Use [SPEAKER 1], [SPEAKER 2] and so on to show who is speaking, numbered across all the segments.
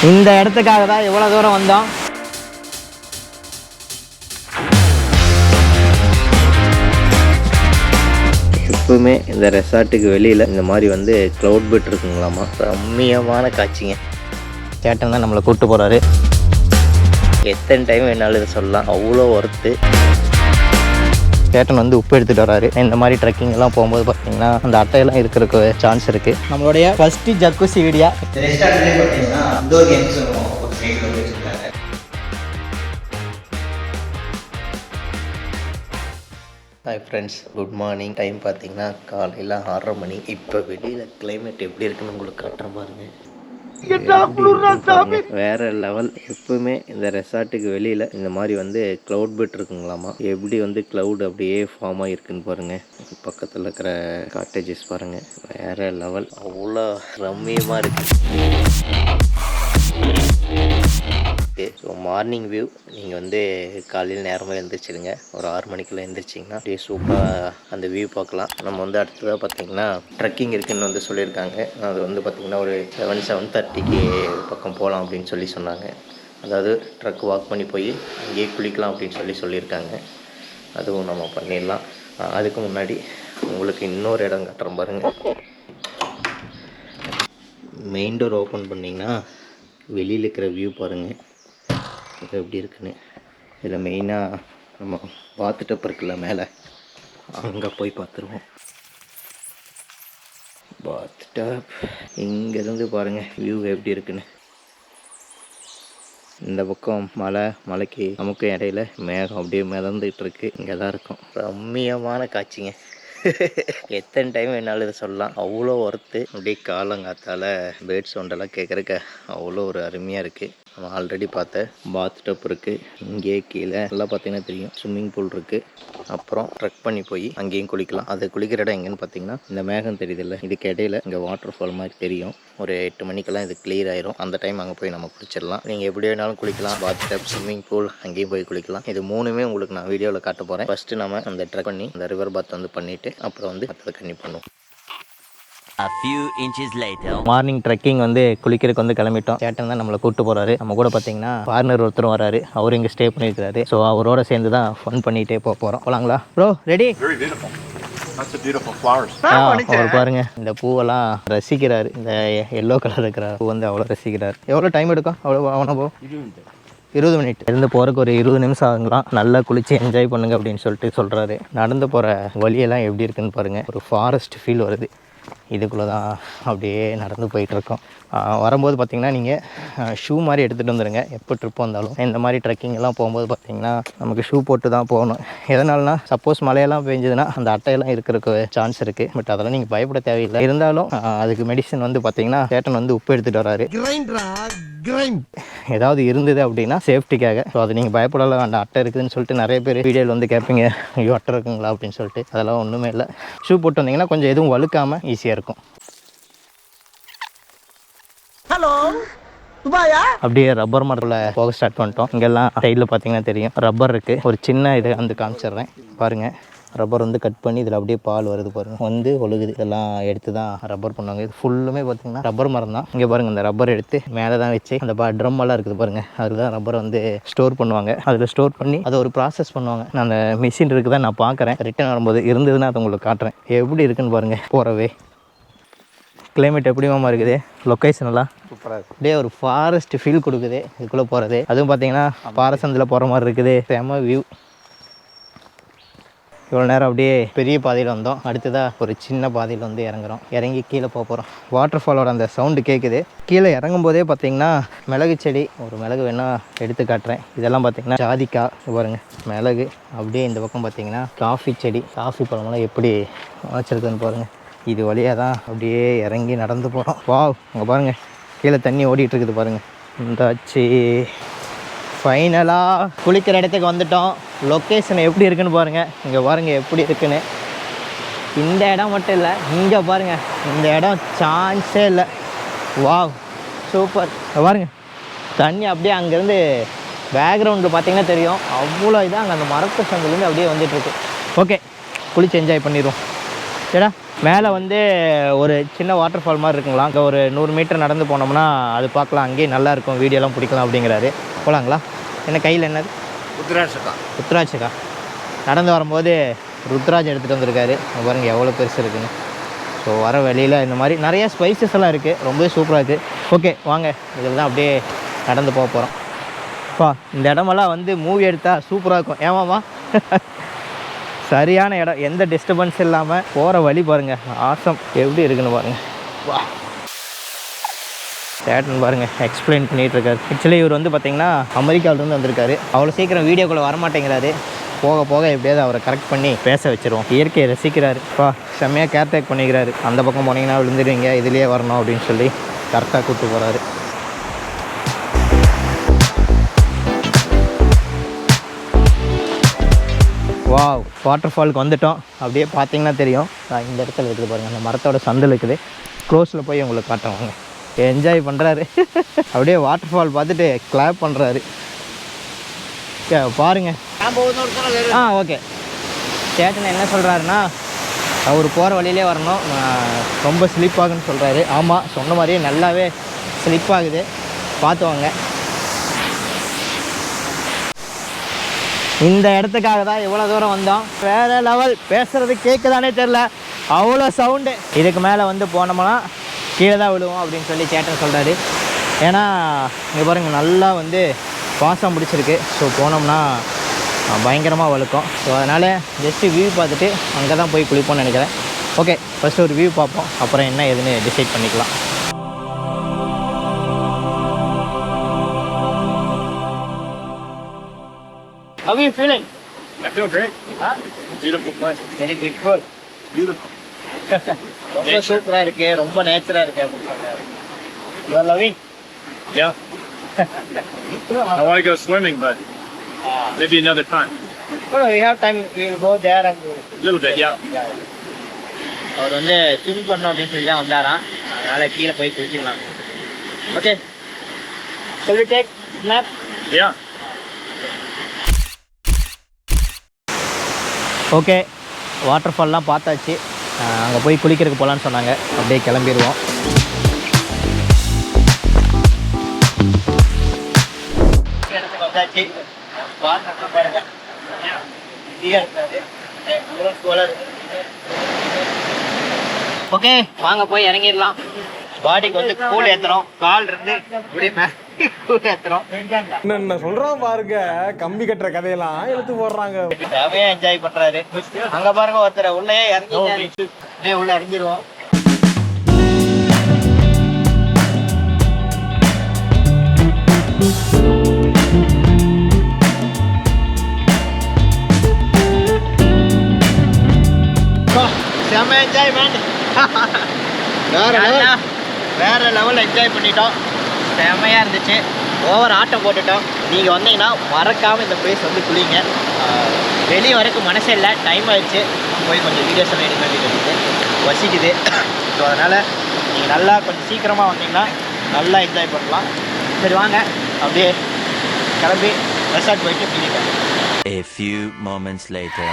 [SPEAKER 1] இந்த இடத்துக்காக தான் இவ்வளோ தூரம் வந்தோம். எப்பவுமே இந்த ரெசார்ட்டுக்கு வெளியில் இந்த மாதிரி வந்து க்ளவுட் பெட் இருக்குங்களாமா. ரம்மியமான காட்சிங்க. கேட்டன் தான் நம்மளை கூப்பிட்டு போகிறாரு. எத்தனை டைம் வேணாலும் இதை சொல்லலாம், அவ்வளோ ஒர்த்து. கேட்டன் வந்து உப்பு எடுத்துகிட்டு வராரு. இந்த மாதிரி ட்ரெக்கிங் எல்லாம் போகும்போது பார்த்தீங்கன்னா அந்த அட்டையெல்லாம் இருக்கிறதுக்கு சான்ஸ் இருக்குது. நம்மளுடைய ஃபஸ்ட்டு ஜக்குசி வீடியா ரெஸ்டார்ட்லேயே பார்த்தீங்கன்னா இண்டோர் கேம்ஸ் ஒரு சைடில் வச்சுருக்காங்க. Hi friends, good morning. Time பார்த்தீங்கன்னா காலையில் 6:30 மணி. இப்போ வெளியில் கிளைமேட் எப்படி இருக்குன்னு உங்களுக்கு காட்டுறேன் பாருங்க. வேற லெவல். எப்பவுமே இந்த ரெசார்ட்டுக்கு வெளியில் இந்த மாதிரி வந்து க்ளவுட் பெட் இருக்குங்களாமா. எப்படி வந்து க்ளவுட் அப்படியே ஃபார்ம் ஆகிருக்குன்னு பாருங்க. பக்கத்தில் இருக்கிற காட்டேஜஸ் பாருங்க, வேற லெவல். அவ்வளோ ரம்மியமாக இருக்கு. ஸோ மார்னிங் வியூ நீங்கள் வந்து காலையில் நேரமாக எழுந்திரிச்சிடுங்க. ஒரு 6 மணிக்குள்ளே எழுந்திரிச்சிங்கன்னா அப்படியே சூப்பராக அந்த வியூ பார்க்கலாம். நம்ம வந்து அடுத்ததாக பார்த்தீங்கன்னா ட்ரெக்கிங் இருக்குதுன்னு வந்து சொல்லியிருக்காங்க. அது வந்து பார்த்திங்கன்னா ஒரு 7:30க்கு பக்கம் போகலாம் அப்படின்னு சொன்னாங்க. அதாவது ட்ரக் வாக் பண்ணி போய் அங்கேயே குளிக்கலாம் அப்படின்னு சொல்லியிருக்காங்க. அதுவும் நம்ம பண்ணிடலாம். அதுக்கு முன்னாடி உங்களுக்கு இன்னொரு இடம் காட்டுறேன் பாருங்கள். மெயின் டோர் ஓப்பன் பண்ணிங்கன்னா வெளியில் இருக்கிற வியூ பாருங்கள் எப்படி இருக்குன்னு. இதில் மெயினாக நம்ம பாத்டப் இருக்குல்ல மேலே, அங்கே போய் பார்த்துருவோம். பாத்டப் இங்கேருந்து பாருங்கள் வியூ எப்படி இருக்குன்னு. இந்த பக்கம் மலைக்கு நமக்கு இடையில மேகம் அப்படியே மிதந்துகிட்டு இருக்கு. இங்கே தான் இருக்கும். ரம்மியமான காட்சிங்க. எத்தனை டைம் வேணாலும் இதை சொல்லலாம், அவ்வளோ ஒர்த்து. அப்படியே காலங்காத்தால் பேர்ட் சவுண்டெல்லாம் கேட்குறக்க அவ்வளோ ஒரு அருமையாக இருக்குது. நம்ம ஆல்ரெடி பார்த்த பாத்டப் இருக்குது. இங்கேயே கீழே எல்லாம் பார்த்தீங்கன்னா தெரியும் ஸ்விம்மிங் பூல் இருக்குது. அப்புறம் ட்ரெக் பண்ணி போய் அங்கேயும் குளிக்கலாம். அது குளிக்கிற இடம் எங்கன்னு பார்த்தீங்கன்னா இந்த மேகம் தெரியுதில்ல, இதுக்கு இடையில இங்கே வாட்டர் ஃபால் மாதிரி தெரியும். ஒரு 8 மணிக்கெல்லாம் இது கிளியர் ஆயிரும். அந்த டைம் அங்கே போய் நம்ம குளிச்சிடலாம். நீங்கள் எப்படி வேணாலும் குளிக்கலாம். பாத்டப், ஸ்விம்மிங் பூல், அங்கேயும் போய் குளிக்கலாம். இது மூணுமே உங்களுக்கு நான் வீடியோவில் காட்ட போகிறேன். ஃபஸ்ட்டு நம்ம அந்த ட்ரெக் பண்ணி அந்த ரிவர் பாத் வந்து பண்ணிவிட்டு அப்புறம் வந்து அதை கன்னி பண்ணுவோம். A few inches later. Morning trekking வந்து குளிக்கிறதுக்கு வந்து கிளம்பிட்டோம். கேட்டன் தான் நம்மளை கூப்பிட்டு போகிறாரு. நம்ம கூட பார்த்தீங்கன்னா ஃபாரினர் ஒருத்தரும் வராரு. அவர் இங்கே ஸ்டே பண்ணியிருக்காரு. ஸோ அவரோட சேர்ந்து தான் ஃபன் பண்ணிகிட்டே போகிறோம். போகலாங்களா ப்ரோ? ரெடி? அவர் பாருங்க இந்த பூவெல்லாம் ரசிக்கிறாரு. இந்த எல்லோ கலர் இருக்கிற பூ வந்து அவ்வளோ ரசிக்கிறார். எவ்வளோ டைம் எடுக்கும்? அவ்வளோ அவனை போ 20 மினிட் இருந்து போகிறக்கு ஒரு 20 நிமிஷம் ஆகுங்களாம். நல்லா குளிச்சு என்ஜாய் பண்ணுங்க அப்படின்னு சொல்கிறாரு. நடந்து போகிற வழியெல்லாம் எப்படி இருக்குன்னு பாருங்கள். ஒரு ஃபாரஸ்ட் ஃபீல் வருது. இதுக்குள்ளே தான் அப்படியே நடந்து போயிட்டுருக்கோம். வரும்போது பார்த்திங்கன்னா நீங்கள் ஷூ மாதிரி எடுத்துகிட்டு வந்துடுங்க. எப்போ ட்ரிப் வந்தாலும் இந்த மாதிரி ட்ரெக்கிங் எல்லாம் போகும்போது பார்த்திங்கன்னா நமக்கு ஷூ போட்டு தான் போகணும். எதனாலனா சப்போஸ் மழையெல்லாம் பெஞ்சதுன்னா அந்த அட்டையெல்லாம் இருக்கிறதுக்கு சான்ஸ் இருக்குது. பட் அதெல்லாம் நீங்கள் பயப்பட தேவையில்லை. இருந்தாலும் அதுக்கு மெடிசன் வந்து பார்த்திங்கன்னா கேட்டன் வந்து உப்பு எடுத்துகிட்டு வராரு. ஏதாவது இருந்தது அப்படின்னா சேஃப்டிக்காக. ஸோ அது நீங்கள் பயப்படலாம் வேண்டாம். அட்டை இருக்குதுன்னு சொல்லிட்டு நிறைய பேர் வீடியோவில் வந்து கேட்பீங்க, ஐயோ அட்டை இருக்குங்களா அப்படின்னு சொல்லிட்டு. அதெல்லாம் ஒன்றுமே இல்லை. ஷூ போட்டு வந்தீங்கன்னா கொஞ்சம் எதுவும் வழுக்காமல் ஈஸியாக இருக்கும். ஹலோ துபாயா? அப்படியே ரப்பர் மரத்தில் போக ஸ்டார்ட் பண்ணிட்டோம். இங்கெல்லாம் சைடில் பார்த்தீங்கன்னா தெரியும் ரப்பர் இருக்குது. ஒரு சின்ன இது வந்து காமிச்சிடுறேன் பாருங்கள். ரப்பர் வந்து கட் பண்ணி இதில் அப்படியே பால் வருது பாருங்கள், வந்து ஒழுகுது. இதெல்லாம் எடுத்து தான் ரப்பர் பண்ணுவாங்க. இது ஃபுல்லுமே பார்த்திங்கன்னா ரப்பர் மரம் தான். இங்கே பாருங்கள் இந்த ரப்பர் எடுத்து மேலே தான் வச்சு அந்த ட்ரம் எல்லாம் இருக்குது பாருங்கள், அதில் தான் ரப்பரை வந்து ஸ்டோர் பண்ணுவாங்க. அதில் ஸ்டோர் பண்ணி அதை ஒரு ப்ராசஸ் பண்ணுவாங்க. நான் அந்த மிஷின் இருக்குது தான் நான் பார்க்குறேன். ரிட்டன் வரும்போது இருந்ததுன்னா அதை உங்களுக்கு காட்டுறேன் எப்படி இருக்குன்னு பாருங்கள். போகிறவே கிளைமேட் எப்படிமா இருக்குது, லொக்கேஷன் எல்லாம் சூப்பராக இருக்குது. அப்படியே ஒரு ஃபாரஸ்ட் ஃபீல் கொடுக்குது இதுக்குள்ளே போகிறது. அதுவும் பார்த்தீங்கன்னா பாரசந்தில் போகிற மாதிரி இருக்குது. செம வியூ. இவ்வளோ நேரம் அப்படியே பெரிய பாதையில் வந்தோம். அடுத்ததாக ஒரு சின்ன பாதையில் வந்து இறங்குறோம். இறங்கி கீழே போகிறோம். வாட்டர் ஃபாலோட அந்த சவுண்டு கேட்குது. கீழே இறங்கும் போதே பார்த்தீங்கன்னா மிளகு செடி, ஒரு மிளகு வேணால் எடுத்து காட்டுறேன். இதெல்லாம் பார்த்தீங்கன்னா ஜாதிக்காய் பாருங்கள், மிளகு. அப்படியே இந்த பக்கம் பார்த்தீங்கன்னா காஃபி செடி, காஃபி பழமெல்லாம் எப்படி வச்சுருக்குன்னு பாருங்கள். இது வழியாக தான் அப்படியே இறங்கி நடந்து போகிறோம். வாவ், அங்கே பாருங்கள் கீழே தண்ணி ஓடிட்டு இருக்குது பாருங்கள். இந்தாச்சு ஃபைனலாக குளிக்கிற இடத்துக்கு வந்துட்டோம். லொக்கேஷன் எப்படி இருக்குன்னு பாருங்கள். இங்கே பாருங்கள் எப்படி இருக்குன்னு. இந்த இடம் மட்டும் இல்லை, இங்கே பாருங்கள் இந்த இடம் சான்ஸே இல்லை. Wow super. பாருங்கள் தண்ணி அப்படியே அங்கேருந்து பேக்ரவுண்டில் பார்த்தீங்கன்னா தெரியும். அவ்வளோ இதாக அங்கே அந்த மரத்து சந்திலேருந்து அப்படியே வந்துட்டுருக்கு. ஓகே, குளிச்சு என்ஜாய் பண்ணிடுவோம். ஏடா மேலே வந்து ஒரு சின்ன வாட்டர் ஃபால் மாதிரி இருக்குங்களா, அங்கே ஒரு 100 மீட்டர் நடந்து போனோம்னா அது பார்க்கலாம், அங்கேயே நல்லாயிருக்கும், வீடியோலாம் பிடிக்கலாம் அப்படிங்கிறாரு. போகலாங்களா? என்ன கையில் என்னது? ருத்ராட்சக்கா. நடந்து வரும்போது ருத்ராட்சம் எடுத்துகிட்டு வந்திருக்காரு. பாருங்கள் எவ்வளோ பெருசு இருக்குன்னு. ஸோ வர வழியில் இந்த மாதிரி நிறைய ஸ்பைசஸ் எல்லாம் இருக்குது, ரொம்பவே சூப்பராக இருக்குது. ஓகே வாங்க, இதில் தான் அப்படியே நடந்து போக போகிறோம். அப்பா இந்த இடமெல்லாம் வந்து மூவி எடுத்தால் சூப்பராக இருக்கும். ஏமாம்மா சரியான இடம், எந்த டிஸ்டர்பன்ஸ் இல்லாமல் போகிற வழி பாருங்கள், ஆசம் எப்படி இருக்குன்னு பாருங்கள். வா சேட்டன் பாருங்கள் எக்ஸ்பிளைன் பண்ணிகிட்டு இருக்காரு. ஆக்சுவலி இவர் வந்து பார்த்திங்கன்னா அமெரிக்காவிலேருந்து வந்திருக்காரு. அவ்வளோ சீக்கிரம் வீடியோக்குள்ளே வரமாட்டேங்கிறாரு. போக போக எப்படியாவது அவரை கரெக்ட் பண்ணி பேச வச்சுருவோம். இயற்கையை ரசிக்கிறாரு. செம்மையாக கேர்டேக் பண்ணிக்கிறாரு. அந்த பக்கம் போனீங்கன்னா விழுந்துடுவீங்க, இதுலேயே வரணும் அப்படின்னு சொல்லி கரெக்டாக கூப்பிட்டு போகிறாரு. வாவ், வாட்டர் ஃபாலுக்கு வந்துட்டோம். அப்படியே பார்த்தீங்கன்னா தெரியும், இந்த இடத்துல இருக்குது பாருங்கள், அந்த மரத்தோட சந்தில் இருக்குது. க்ளோஸில் போய் உங்களுக்கு காட்டுவாங்க. என்ஜாய் பண்ணுறாரு. அப்படியே வாட்டர் ஃபால் பார்த்துட்டு கிளாப் பண்ணுறாரு. பாருங்கள். ஓகே. சேட்டன் என்ன சொல்கிறாருன்னா, அவர் போகிற வழியிலே வரணும், ரொம்ப ஸ்லிப் ஆகுன்னு சொல்கிறாரு. ஆமாம், சொன்ன மாதிரியே நல்லாவே ஸ்லிப் ஆகுது, பார்த்து வாங்க. இந்த இடத்துக்காக தான் இவ்வளோ தூரம் வந்தோம். வேறு லெவல். பேசுகிறது கேட்குதானே தெரில, அவ்வளோ சவுண்டு. இதுக்கு மேலே வந்து போனோம்னா கீழே தான் விழுவோம் அப்படின்னு சொல்லி சேட்டன் சொல்கிறாரு. ஏன்னா இங்கே பாருங்கள் நல்லா வந்து பாசம் பிடிச்சிருக்கு. ஸோ போனோம்னா பயங்கரமாக வழுக்கும். ஸோ அதனால் ஜஸ்ட்டு வியூ பார்த்துட்டு அங்கே தான் போய் குளிப்போம்னு நினைக்கிறேன். ஓகே, ஃபஸ்ட்டு ஒரு வியூ பார்ப்போம், அப்புறம் என்ன ஏதுன்னு டிசைட் பண்ணிக்கலாம். How are you feeling?
[SPEAKER 2] I feel great.
[SPEAKER 1] Huh?
[SPEAKER 2] Beautiful place.
[SPEAKER 1] Very beautiful.
[SPEAKER 2] Beautiful.
[SPEAKER 1] ரொம்ப சூப்பராக இருக்குது, ரொம்ப நேச்சராக இருக்குது அப்படின்னு சொல்கிறாரு. You are loving?
[SPEAKER 2] Yeah. I want to go swimming, but maybe another time.
[SPEAKER 1] No, we have time. We will go there and
[SPEAKER 2] A little bit, yeah.
[SPEAKER 1] அவர் வந்து swim பண்ணணும் அப்படின்னு சொல்லி தான் வந்தாராம். அதனால் கீழே போய் குளிச்சிடலாம். Okay, shall we take nap?
[SPEAKER 2] Yeah.
[SPEAKER 1] Okay, water ஃபால்லாம் பார்த்தாச்சு. அங்கே போய் குளிக்கிறதுக்கு போகலான்னு சொன்னாங்க. அப்படியே கிளம்பிடுவோம். வந்தாச்சு. ஓகே வாங்க போய் இறங்கிடலாம். பாடிக்கு வந்து கூல் ஏற்றுறோம், கால் இருந்து இப்படி கூல் ஏற்றுறோம்.
[SPEAKER 3] என்ன சொல்றான் பாருங்க, கம்பி கட்டுற கதையெல்லாம் எடுத்து போடுறாங்க.
[SPEAKER 1] செமையா என்ஜாய் பண்றாரு. அங்க பாருங்க ஒருத்தர் உள்ளே இறங்கி உள்ள இறங்கிடுவோம். செம என்ஜாய்மெண்ட். வேற லெவல் என்ஜாய் பண்ணிட்டோம். செமையாக இருந்துச்சு. ஓவர் ஆட்டம் போட்டுட்டோம். நீங்கள் வந்தீங்கன்னா மறக்காமல் இந்த பிளேஸ் வந்து குளிங்க. வெளியே வரைக்கும் மனசே இல்லை, டைம் ஆயிடுச்சு. போய் கொஞ்சம் வீடியோஸ் எல்லாம் எடிட் பண்ணிட்டு வசிக்குது. ஸோ அதனால் நீங்கள் நல்லா கொஞ்சம் சீக்கிரமாக வந்தீங்கன்னா நல்லா என்ஜாய் பண்ணலாம். சரி வாங்க அப்படியே கிளம்பி ரெசார்ட் போயிட்டு பிடிக்கலாம்.
[SPEAKER 4] A few moments later.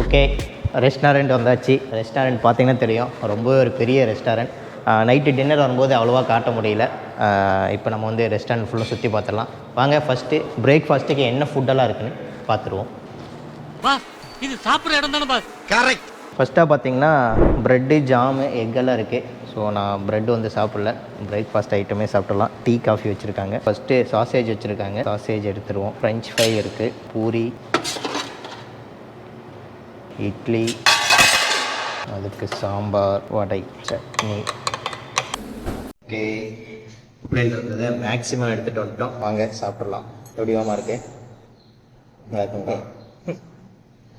[SPEAKER 1] Okay, restaurant வந்தாச்சு. ரெஸ்டாரண்ட் பார்த்தீங்கன்னா தெரியும், ரொம்ப ஒரு பெரிய ரெஸ்டாரண்ட். நைட்டு டின்னர் வரும்போது அவ்வளோவா காட்ட முடியல. இப்போ நம்ம வந்து ரெஸ்டாரண்ட் ஃபுல்லாக சுற்றி பார்த்துடலாம். வாங்க ஃபஸ்ட்டு பிரேக்ஃபாஸ்ட்டுக்கு என்ன ஃபுட்டெல்லாம் இருக்குன்னு பார்த்துருவோம்.
[SPEAKER 5] இது சாப்பிட்ற இடம் தானே பாஸ்?
[SPEAKER 1] கரெக்ட். ஃபஸ்ட்டாக பார்த்தீங்கன்னா ப்ரெட்டு, ஜாமு, எக்கெல்லாம் இருக்குது. ஸோ நான் ப்ரெட்டு வந்து சாப்பிடல, பிரேக்ஃபாஸ்ட் ஐட்டமே சாப்பிடலாம். டீ, காஃபி வச்சுருக்காங்க. ஃபஸ்ட்டு சாசேஜ் வச்சுருக்காங்க, சாசேஜ் எடுத்துருவோம். ஃப்ரெஞ்ச் ஃப்ரை இருக்குது, பூரி, இட்லி, அதுக்கு சாம்பார், வடை, சட்னி. ஓகே, இப்படியில் இருந்தது மேக்ஸிமம் எடுத்துகிட்டு வந்துட்டோம். வாங்க சாப்பிட்லாம். எப்படிவாமா இருக்கு?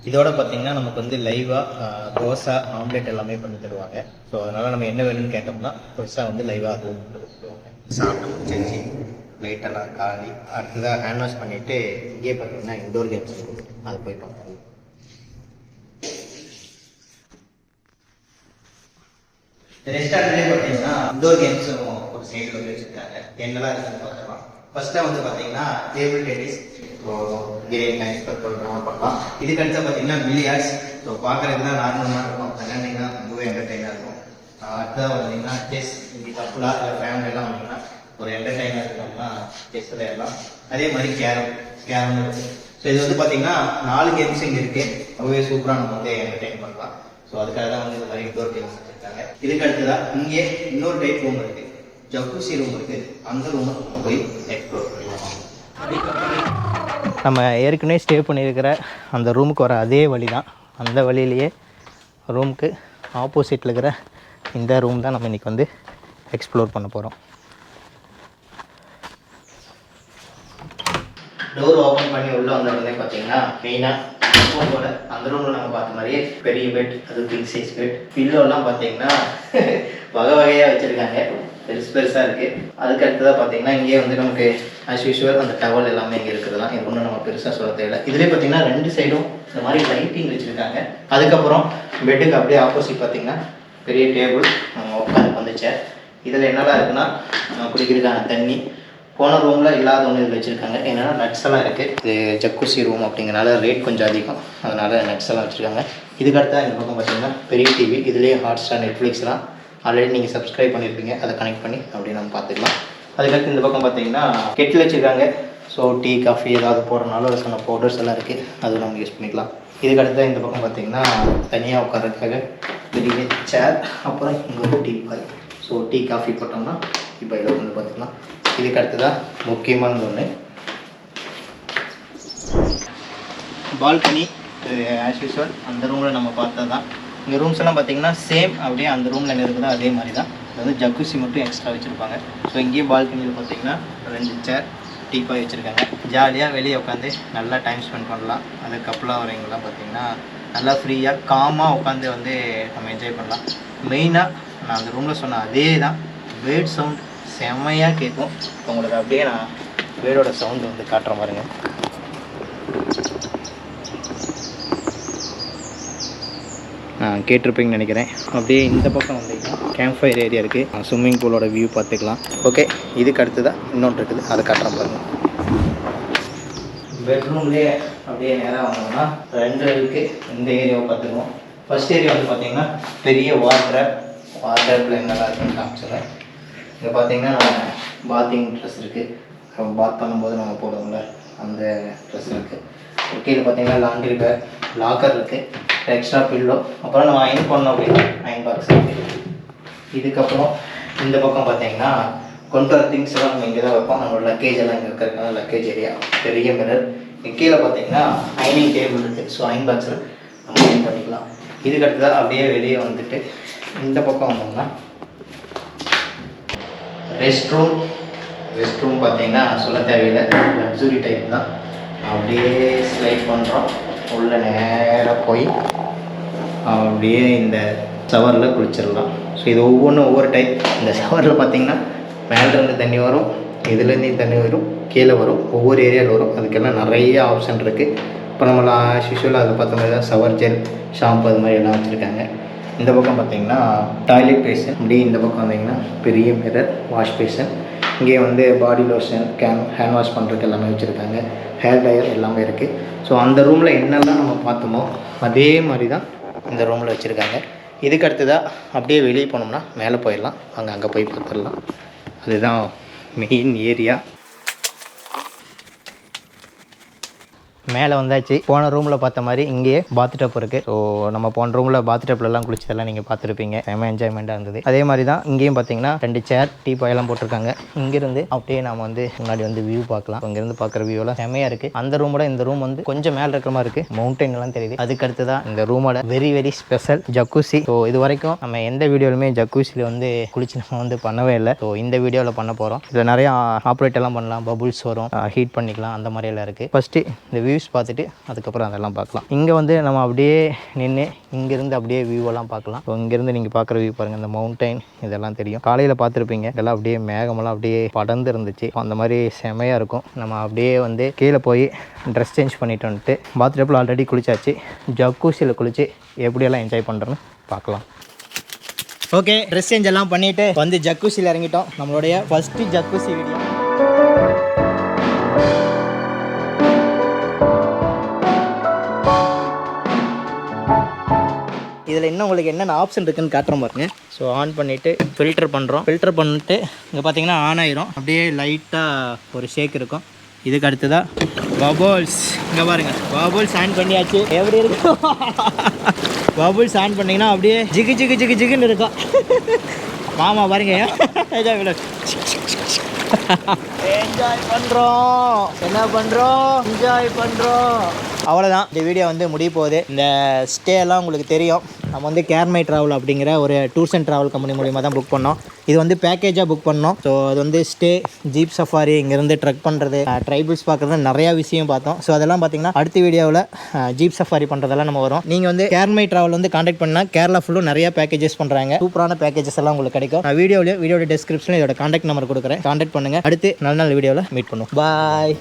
[SPEAKER 1] இதோட பார்த்தீங்கன்னா நமக்கு வந்து லைவாக தோசை, ஆம்லேட் எல்லாமே பண்ணி தருவாங்க. ஸோ அதனால் நம்ம என்ன வேணும்னு கேட்டோம்னா பெருசாக வந்து லைவாக கொடுத்துருவாங்க. சாப்பிட்டு முடிஞ்சிருச்சு, லைட்டெல்லாம் காலி. அடுத்ததாக ஹேண்ட் வாஷ் பண்ணிவிட்டு இங்கே பார்த்தீங்கன்னா இன்டோர் கேம்ஸ் இருக்குது, அது போய் பார்க்கலாம். ரெஸ்டாரண்ட்லேயே பார்த்தீங்கன்னா இண்டோர் கேம்ஸும் ஒரு சைடில் வந்து வச்சுருக்காங்க. என்னெல்லாம் இருக்குன்னு பார்க்கலாம். ஃபர்ஸ்ட்டாக வந்து பார்த்தீங்கன்னா table tennis, game time spend பண்ணுறோம் பண்ணலாம். இதுக்கு அடுத்து பார்த்தீங்கன்னா பில்லியார்ட்ஸ். ஸோ பார்க்குறதுக்கு தான் நார்மலாக இருக்கும், விளையாண்டிங்கன்னா ரொம்பவே என்டர்டெயினாக இருக்கும். அடுத்ததாக பார்த்தீங்கன்னா செஸ், இப்படி கப்புலாக இல்லை ஃபேமிலியெல்லாம் வந்தீங்கன்னா ஒரு என்டர்டெயினாக இருக்கோம்னா செஸ் விளையாடலாம். அதே மாதிரி கேரம் இருக்குது. ஸோ இது வந்து பார்த்தீங்கன்னா 4 கேம்ஸ் இங்கே இருக்குது. ரொம்பவே சூப்பராக நம்ம வந்து என்டர்டெயின் பண்ணலாம். ஸோ அதுக்காக தான் வந்து இந்த மாதிரி இண்டோர் கேம்ஸ் வச்சுருக்காங்க. இதுக்கு அடுத்ததான் இங்கே இன்னொரு டைப் ரூம் இருக்குது, ஜக்கூசி ரூம் இருக்குது. அந்த ரூமை போய் எக்ஸ்ப்ளோர் பண்ணலாம். நம்ம ஏற்கனவே ஸ்டே பண்ணியிருக்கிற அந்த ரூமுக்கு வர அதே வழி தான். அந்த வழியிலேயே ரூமுக்கு ஆப்போசிட்டில் இருக்கிற இந்த ரூம் தான் நம்ம இன்றைக்கி வந்து எக்ஸ்ப்ளோர் பண்ண போகிறோம். டோர் ஓப்பன் பண்ணி உள்ளே வந்த உடனே பார்த்தீங்கன்னா மெயினாக ரூமோட அந்த ரூமில் நம்ம பார்த்த மாதிரியே பெரிய பெட், அது பிக் சைஸ் பெட். பில்லோலாம் பார்த்தீங்கன்னா வகை வகையாக வச்சுருக்காங்க, பெருசாக இருக்குது. அதுக்கு அடுத்ததாக பார்த்தீங்கன்னா இங்கே வந்து நமக்கு ஆஸ் யூஷுவல் அந்த டவல் எல்லாமே இங்கே இருக்கிறதுலாம் இது ஒன்றும் நம்ம பெருசாக சொல்ல தேவையில்லை. இதுலேயே பார்த்தீங்கன்னா 2 சைடும் இந்த மாதிரி லைட்டிங் வச்சுருக்காங்க. அதுக்கப்புறம் பெட்டுக்கு அப்படியே ஆப்போசிட் பார்த்தீங்கன்னா பெரிய டேபிள், நம்ம உட்காந்து வந்துச்சேன். இதில் என்னெல்லாம் இருக்குன்னா குடிக்கிறதுக்கான தண்ணி, போன ரூமில் இல்லாத ஒன்று இதில் வச்சுருக்காங்க. என்னென்னா நட்ஸ் எல்லாம் இருக்குது. இது ஜக்கூசி ரூம் அப்படிங்கிறனால ரேட் கொஞ்சம் அதிகம், அதனால் நட்ஸ் எல்லாம் வச்சுருக்காங்க. இதுக்கடுத்து இந்த பக்கம் பார்த்தீங்கன்னா பெரிய டிவி, இதுலேயே ஹாட்ஸ்டார், நெட்ஃப்ளிக்ஸ்லாம் ஆல்ரெடி நீங்கள் சப்ஸ்கிரைப் பண்ணியிருப்பீங்க, அதை கனெக்ட் பண்ணி அப்படியே நம்ம பார்த்துக்கலாம். அதுக்கடுத்து இந்த பக்கம் பார்த்தீங்கன்னா கெட்டில் வச்சுருக்காங்க. ஸோ டீ காஃபி ஏதாவது போடுறனால ஒரு சில பவுடர்ஸ் எல்லாம் இருக்குது, அது நம்ம யூஸ் பண்ணிக்கலாம். இதுக்கடுத்து இந்த பக்கம் பார்த்தீங்கன்னா தனியாக உட்காரதுக்காக பெரிய சேர், அப்புறம் இங்கே ஒரு tea boy. So tea coffee போட்டோம்னா இப்போ இதில் வந்து பார்த்துக்கலாம். இதுக்கு அடுத்ததான் முக்கியமானது ஒன்று பால்கனி. ஆஸ் யூஸ்வல் அந்த ரூமில் நம்ம பார்த்தது தான். இங்கே ரூம்ஸ் எல்லாம் பார்த்தீங்கன்னா சேம் அப்படியே அந்த ரூமில் என்ன இருக்குதோ அதே மாதிரி தான். அதாவது ஜக்கூசி மட்டும் எக்ஸ்ட்ரா வச்சுருப்பாங்க. ஸோ இங்கேயும் பால்கனியில் பார்த்தீங்கன்னா 2 சேர், டீ பாய் வச்சுருக்காங்க. ஜாலியாக வெளியே உட்காந்து நல்லா டைம் ஸ்பெண்ட் பண்ணலாம். அது கப்பலாக வரவங்களாம் பார்த்தீங்கன்னா நல்லா ஃப்ரீயாக காமாக உட்காந்து வந்து நம்ம என்ஜாய் பண்ணலாம். மெயினாக நான் அந்த ரூமில் சொன்ன அதே தான், பேர்ட் சவுண்ட் செம்மையாக கேட்கும். உங்களுக்கு அப்படியே நான் பேர்டோட சவுண்டு வந்து காட்டுற பாருங்க. கேட்டிருப்பீங்கன்னு நினைக்கிறேன். அப்படியே இந்த பக்கம் வந்தீங்கன்னா கேம்ப் ஃபயர் ஏரியா இருக்குது, ஸ்விம்மிங் பூலோட வியூ பார்த்துக்கலாம். ஓகே, இதுக்கு அடுத்து தான் இன்னொன்று இருக்குது, அதை காட்டுறேன் பாருங்கள். பெட்ரூம்லேயே அப்படியே நேராக வந்தோம்னா 2 இருக்குது. இந்த ஏரியாவை பார்த்துக்குவோம். ஃபஸ்ட் ஏரியா வந்து பார்த்தீங்கன்னா பெரிய வாட்டர் என்னெல்லாம் இருக்குன்னு காமிச்சிடுறேன். இங்கே பார்த்தீங்கன்னா பாத்திங் ட்ரெஸ் இருக்குது, பாத் பண்ணும்போது நம்ம போடுவோம்ல அந்த ட்ரெஸ் இருக்குது. கீழே பார்த்தீங்கன்னா லாண்ட்ரி பேக், லாக்கர் இருக்குது, எக்ஸ்ட்ரா பில்லோ, அப்புறம் நம்ம அயன் பண்ணோம் அப்படின்னா அயன் பாக்ஸ் இருக்குது. இதுக்கப்புறம் இந்த பக்கம் பார்த்தீங்கன்னா கொண்டு வர திங்ஸ் எல்லாம் நம்ம இங்கே தான் வைப்போம். நம்மளோட லக்கேஜ் எல்லாம் இங்கே இருக்கிறதுனால லக்கேஜ் ஏரியா. பெரிய மிரர். கீழே பார்த்தீங்கன்னா அயனிங் டேபிள் இருக்குது. ஸோ அயன் பாக்ஸில் நம்ம அயன் பண்ணிக்கலாம். இதுக்கு அடுத்ததாக அப்படியே வெளியே வந்துட்டு இந்த பக்கம் வந்தோம்னா ரெஸ்ட் ரூம் பார்த்தீங்கன்னா சொல்ல தேவையில்லை, லக்ஸுரி டைப் தான். அப்படியே ஸ்லைட் பண்ணுறோம், உள்ள நேராக போய் அப்படியே இந்த ஷவரில் குளிச்சிடலாம். ஸோ இது ஒவ்வொரு டைப். இந்த ஷவரில் பார்த்தீங்கன்னா மேலேருந்து தண்ணி வரும், இதுலேருந்து தண்ணி வரும், கீழே வரும், ஒவ்வொரு ஏரியாவில் வரும். அதுக்கெல்லாம் நிறைய ஆப்ஷன் இருக்குது. இப்போ நம்மள யூஷுவலாக அதை பார்த்த மாதிரி தான் ஷவர் ஜெல், ஷாம்பு அது மாதிரி எல்லாம் வச்சுருக்காங்க. இந்த பக்கம் பார்த்தீங்கன்னா டாய்லெட் பேஷன். அப்படியே இந்த பக்கம் வந்தீங்கன்னா பெரிய மிரர், வாஷ் பேஷன். இங்கே வந்து பாடி லோஷன், ஹேண்ட் வாஷ் பண்ணுறதுக்கு எல்லாமே வச்சுருக்காங்க. ஹேர் ட்ரையர் எல்லாமே இருக்குது. ஸோ அந்த ரூமில் என்னெல்லாம் நம்ம பார்த்தோமோ அதே மாதிரி தான் இந்த ரூமில் வச்சுருக்காங்க. இதுக்கு அடுத்ததாக அப்படியே வெளியே போனோம்னா மேலே போயிடலாம். அங்கே போய் பார்த்துடலாம். அதுதான் மெயின் ஏரியா. மேலே வந்தாச்சு. போன ரூமில் பார்த்த மாதிரி இங்கேயே பாத் டப் இருக்குது. ஸோ நம்ம போன ரூமில் பாத் டப்லலாம் குளிச்சதெல்லாம் நீங்கள் பார்த்துருப்பீங்க, செம்ம என்ஜாய்மெண்ட்டாக இருந்தது. அதே மாதிரி தான் இங்கேயும் பார்த்தீங்கன்னா 2 சேர், டீ பாயெல்லாம் போட்டிருக்காங்க. இங்கேருந்து அப்படியே நம்ம வந்து முன்னாடி வந்து வியூ பார்க்கலாம். இங்கேருந்து பார்க்குற வியூலாம் செம்மையாக இருக்குது. அந்த ரூமோட இந்த ரூம் வந்து கொஞ்சம் மேலே இருக்கிற மாதிரி இருக்குது, மவுண்டைன் எல்லாம் தெரியுது. அதுக்கு அடுத்து தான் இந்த ரூமோட வெரி ஸ்பெஷல் ஜக்கூசி. ஸோ இது வரைக்கும் நம்ம எந்த வீடியோலுமே ஜக்கூசியில் வந்து குளிச்சு நம்ம வந்து பண்ணவே இல்லை. ஸோ இந்த வீடியோவில் பண்ண போகிறோம். இதில் நிறையா ஆப்ரேட் எல்லாம் பண்ணலாம், பபுள்ஸ் வரும், ஹீட் பண்ணிக்கலாம், அந்த மாதிரி எல்லாம் இருக்குது. ஃபஸ்ட்டு இந்த வியூஸ் பார்த்துட்டு அதுக்கப்புறம் அதெல்லாம் பார்க்கலாம். இங்கே வந்து நம்ம அப்படியே நின்று இங்கேருந்து அப்படியே வியூவெல்லாம் பார்க்கலாம். ஸோ இங்கேருந்து நீங்கள் பார்க்குற வியூ பாருங்கள், இந்த மவுண்டைன் இதெல்லாம் தெரியும். காலையில் பார்த்துருப்பீங்க, இதெல்லாம் அப்படியே மேகமெல்லாம் அப்படியே படர்ந்து இருந்துச்சு. அந்த மாதிரி செமையாக இருக்கும். நம்ம அப்படியே வந்து கீழே போய் ட்ரெஸ் சேஞ்ச் பண்ணிட்டு வந்துட்டு பாத் டப்பில் ஆல்ரெடி குளிச்சாச்சு. ஜக்கூசியில் குளித்து எப்படியெல்லாம் என்ஜாய் பண்ணுறேன்னு பார்க்கலாம். ஓகே, ட்ரெஸ் சேஞ்ச் எல்லாம் பண்ணிட்டு வந்து ஜக்கூசியில் இறங்கிட்டோம். நம்மளுடைய ஃபர்ஸ்ட் ஜக்கூசி வீடியோ. இதில் இன்னும் உங்களுக்கு என்னென்ன ஆப்ஷன் இருக்குன்னு காட்டுறோம் பாருங்க. ஸோ ஆன் பண்ணிவிட்டு ஃபில்டர் பண்ணுறோம். ஃபில்டர் பண்ணிட்டு இங்கே பார்த்தீங்கன்னா ஆன் ஆயிரும். அப்படியே லைட்டாக ஒரு ஷேக் இருக்கும். இதுக்கு அடுத்ததாக பபுள்ஸ். இங்கே பாருங்கள், பபுள்ஸ் ஆன் பண்ணியாச்சு. எப்படி இருக்கும்? பபுள்ஸ் ஆன் பண்ணிங்கன்னா அப்படியே ஜிகு ஜிகு ஜிகு ஜிகுன்னு இருக்கும். மாமா பாருங்க, என்ஜாய் பண்ணுறோம். என்ன பண்ணுறோம்? என்ஜாய் பண்ணுறோம். அவ்வளோதான், இந்த வீடியோ வந்து முடிய போகுது. இந்த ஸ்டே எல்லாம் உங்களுக்கு தெரியும். நம்ம வந்து கேர்மை ட்ராவல் அப்படிங்கிற ஒரு டூர்ஸ் அண்ட் ட்ராவல் கம்பெனி மூலிமா தான் புக் பண்ணோம். இது வந்து பேக்கேஜாக புக் பண்ணோம். ஸோ அது வந்து ஸ்டே, ஜீப் சஃபாரி, இங்கேருந்து ட்ரெக் பண்ணுறது, ட்ரைபிள்ஸ் பார்க்குறது, நிறையா விஷயம் பார்த்தோம். ஸோ அதெல்லாம் பார்த்தீங்கன்னா அடுத்த வீடியோவில் ஜீப் சஃபாரி பண்ணுறதெல்லாம் நம்ம வரும். நீங்கள் வந்து கேர்மை ட்ராவல் வந்து கான்டாக்ட் பண்ணால் கேரளா ஃபுல்லும் நிறையா பேக்கேஜஸ் பண்ணுறாங்க. சூப்பரான பேக்கேஜஸ் எல்லாம் உங்களுக்கு கிடைக்கும். நான் வீடியோட டிஸ்கிரிப்ஷனில் இதோட கான்டாக்ட் நம்பர் கொடுக்குறேன். கான்டாக்ட் பண்ணுங்கள். அடுத்து நல்ல நல்ல வீடியோவில் மீட் பண்ணுவோம். பாய்.